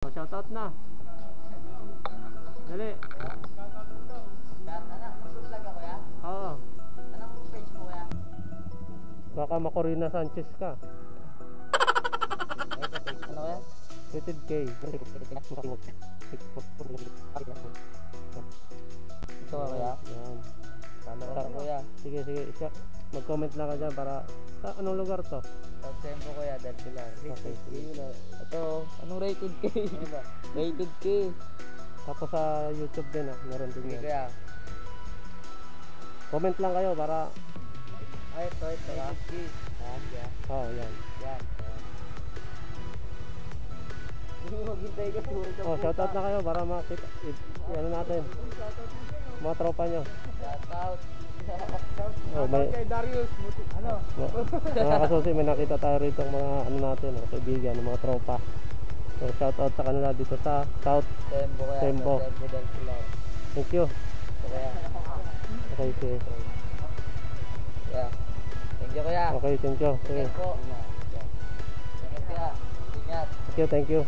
Shoutout na. Dali. Anak, mag-vlog ako ya? Oo. Anong page mo kaya? Baka Macorina Sanchez ka. Ay, sa page. Ano kaya? Rated K. Ito ka kaya? Yan. Tama ka kuya. Sige, sige. Mag-comment lang ka dyan para sa anong lugar to? Top tempo kuya, Del Pilar. Okay. Ito, anong rated K? Ano ba? Rated K. Tapos sa YouTube din meron din Sige yan. kuya. Comment lang kayo para Ay, ito ka. Rated K. Yan. oh, yan. Yan. Maghintay ka puro sa Oh, shoutout na kayo para makita ano natin. Mga tropa nyo. Shoutout. Oh, may Kay Darius, ano? mga kasusi, may nakita tayo rito mga ano natin, kaibigan, mga tropa. So shoutout sa kanila dito sa South Tempo kuya. Tempo. Tempo Del Pilar. Thank you. Ito kuya. Okay, sige. Yeah. Thank you kuya. Okay, thank you. Sige. Ingat po. Ingat kuya. Ingat. Thank you, thank you.